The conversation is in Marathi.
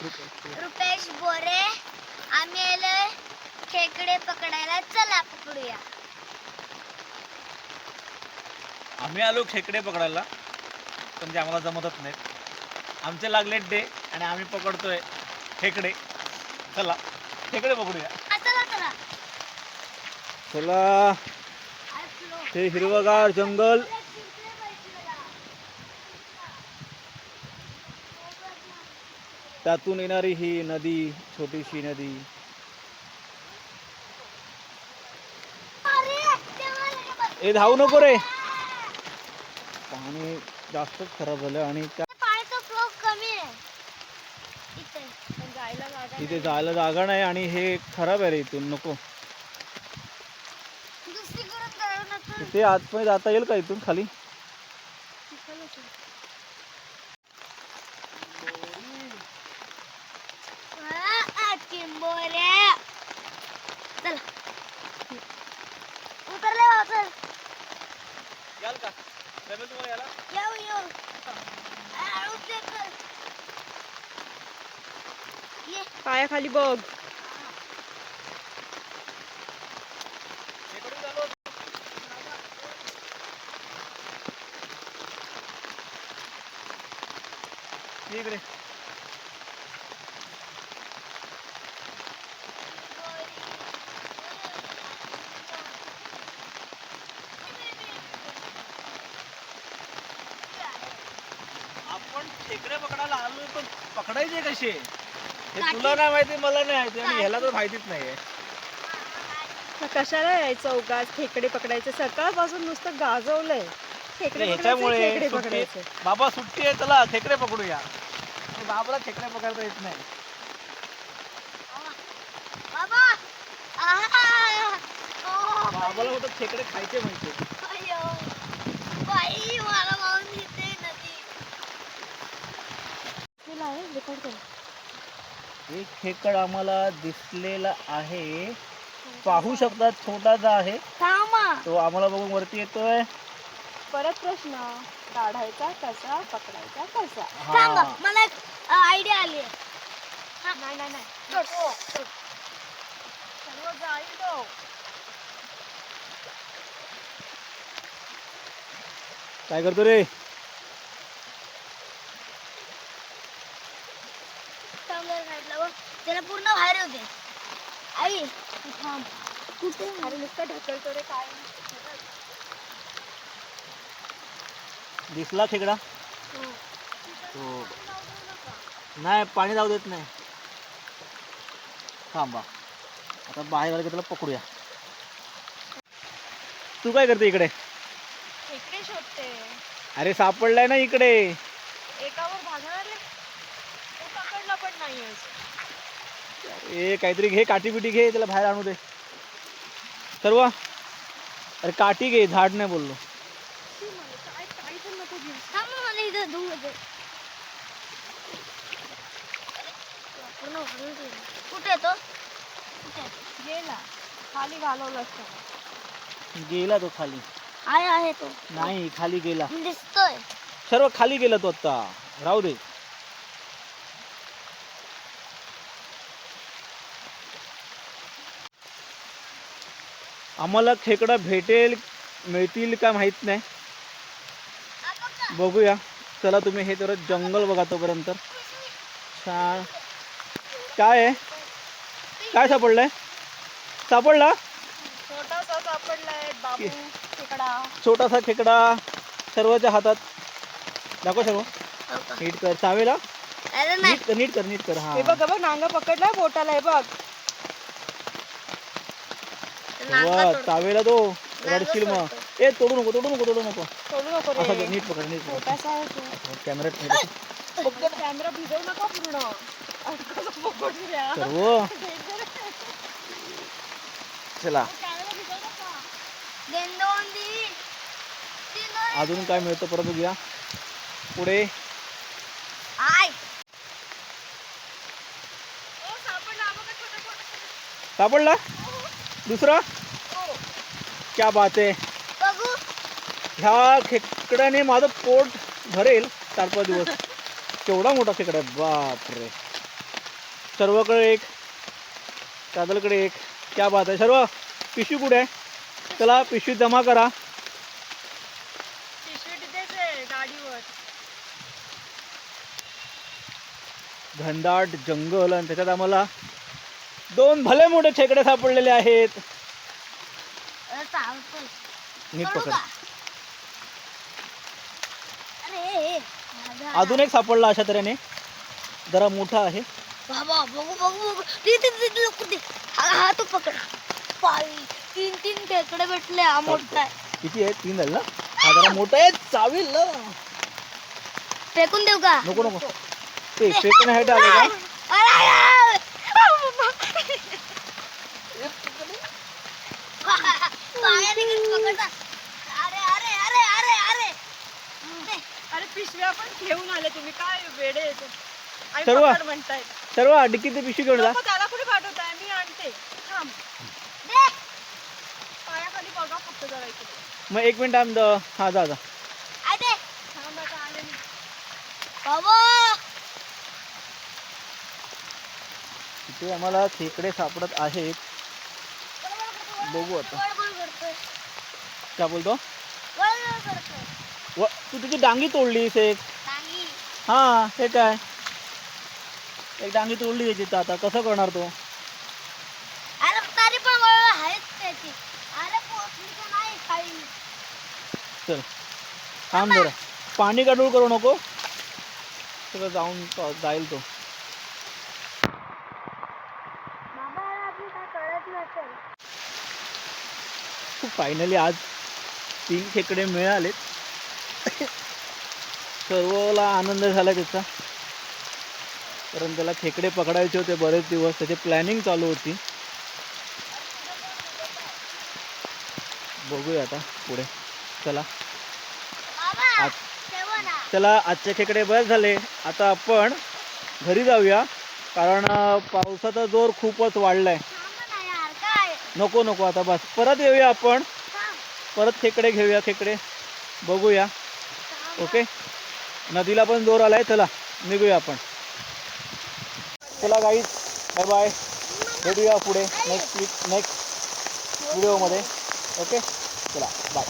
रुपेश बोरे. आम्ही आलोय खेकडे पकडायला. चला पकडूया. आम्ही आलो खेकडे पकडायला, पण ते आम्हाला जमतच नाही. आमचे लागले डे आणि आम्ही पकडतोय खेकडे. चला खेकडे पकडूया. चला चला. चला. हे हिरवगार जंगल, त्यातून येणारी ही नदी, छोटीशी नदी. ए धावू नको रे, पाणी जास्तच खराब झालं आणि पाण्याचा फ्लो कमी आहे इथे जायला जागा नाही आणि हे खराब आहे रे, इथून नको. इथे आतमध्ये जाता येईल का इथून खाली? याल का जमेल तुम्हाला याला? पायाखाली बघ. इकडे आपण खेकडे पकडायला आलो, पण पकडायचे कसे हे तुला नाही माहिती, मला नाही माहिती आणि ह्याला तर माहितीच नाहीये. कशाला यायचं उगाच खेकडे पकडायचे? सकाळपासून नुसतं गाजवलंय. खेकडे ह्याच्यामुळे खेकडे सुट्टी, पकडायचे. बाबा सुट्टी आहे, चला खेकडे पकडूया. बाबाला खेकडे पकडता येत नाही. बाबाला होतं खेकडे खायचे माहिती. एक खेकड आम्हाला दिसलेला आहे, पाहू शकता, छोटासा आहे तो. आम्हाला बघून वरती येतोय. परत प्रश्न, काढायचा कसा, पकडायचा कसा? सांगा, मला एक आयडिया आली. नाही नाही नाही, सर्व जाईल तो. काय करतो रे? त्याला पूर्ण बाहेर होते. आई थांब, कुठे? अरे नुसतं ढकलतो रे काय. दिसला खेकडा? हो. नाही, पाणी जाऊ देत नाही. थांबा, आता बाहेर आलं की त्याला पकडूया. तू काय करते इकडे? खेकडे शोधते. अरे सापडलाय ना इकडे. एकावर भागणार रे, तो पकडला पण नाहीये. ए काहीतरी घे, काठी बिटी घे, त्याला बाहेर आणू दे सर्व. अरे काठी घे, झाड नाही बोललो. काही पण नको घेऊ. थांब, मला इथं धुवू दे. कुठे तो? गेला खाली, घालवलं असतं. गेला तो खाली. आहे तो. नाही, खाली गेला. दिसतोय. सर्व खाली गेला तो आता. राहू दे. आम्हाला खेकडा मिळतील का माहित नाही, बघूया. चला तुम्ही हे तर जंगल बघा तोपर्यंत. छान. काय आहे? काय सापडलंय? सापडला? छोटासा सापडलाय बाबू खेकडा. छोटासा खेकडा सर्वांच्या हातात. दाखव सर्व. नीट कर चावेला. नीट कर. हा, हे बघ बघ, नांगा पकडलाय बोटाला. हे बघ चावेला तो रडशील मग. ए तोडू नको. सोडू नको असं रे. नीट पकड. छोटासा आहे तो. कॅमेऱ्यात कॅमेरा भिजवू नका पूर्ण. पकडूया. सर्व. चला अजून काय मिळतं परत बघूया पुढे. सापडला दुसरा? क्या बात आहे. ह्या खेकड्याने माझं पोट भरेल 4-5 दिवस. केवढा मोठा खेकडा आहे, बापरे. सर्वकडे एक, काजलकडे एक. क्या बात आहे. सर्व पिशवी कुठे आहे? चला पिशवी जमा करा. पिशवी तिथेच आहे गाडीवर. घनदाट जंगल आणि त्याच्यात आम्हाला 2 भले मोठे खेकडे सापडलेले आहेत. चालतोय. नीट करू पकड. का? अरे माझा. अजून एक सापडला अशा तऱ्हेने, जरा मोठा आहे. बाबा बघू बघू बघू. ते लवकर दे. हा तू पकड. पाई 3 खेकडे भेटले. हा मोठा आहे. किती आहे? 3 झाले ना. हा जरा मोठा आहे. चावील ना. फेकून देऊ का? नको नको. ते फेकण्यासाठी आले का? अरे पायाने घेऊन पकडा. अरे अरे अरे अरे अरे दे. अरे पिशव्या पण घेऊन आले तुम्ही, काय वेडे येतो. आणि सर्व? पकड म्हणतायत. सर्व डिक्कीत पिशवी घेऊन जा. नको, त्याला कुठे पाठवताय, मी आणते. थांब, दे. पायाखाली बघा फक्त जरा इकडे. मग 1 मिनिट आम हा जा जा. आय दे. थांब आता आले मी. बाबा इथे आम्हाला खेकडे सापडत आहेत. बघू आता. वळवळ करतोय. काय बोलतो? वळवळ करतोय. तू तुझी डांगी तोडलीस एक. नाही. हा हे काय, एक डांगी तोडली याची, तर आता कसं करणार तो? अरे तरी पण वळवळ आहेच त्याची. अरे पोचली का नाही खाली. चल थांब जरा. पाणी गाडूळ करू नको, सगळं जाईल तो. बाबा आपली काय कळत नसेल. फायनली आज 3 खेकडे मिळालेत. सर्वला आनंद झाला त्याचा, कारण त्याला खेकडे पकडायचे होते बरेच दिवस. त्याची प्लॅनिंग चालू होती. बघूया आता पुढे. चला बाबा आज ठेवा ना. चला आजचे खेकडे बरेच झाले. आता आपण घरी जाऊया, कारण पावसाचा जोर खूपच वाढलाय. थांब ना यार काय. नको नको आता बस. परत येऊया आपण, थांब. परत खेकडे घेऊया, खेकडे बघूया. थांब. ओके. नदीला पण जोर आलाय. चला निघूया आपण. चला गाईज, बाय बाय. भेटूया पुढे नेक्स्ट व्हिडिओमध्ये. ओके चला बाय.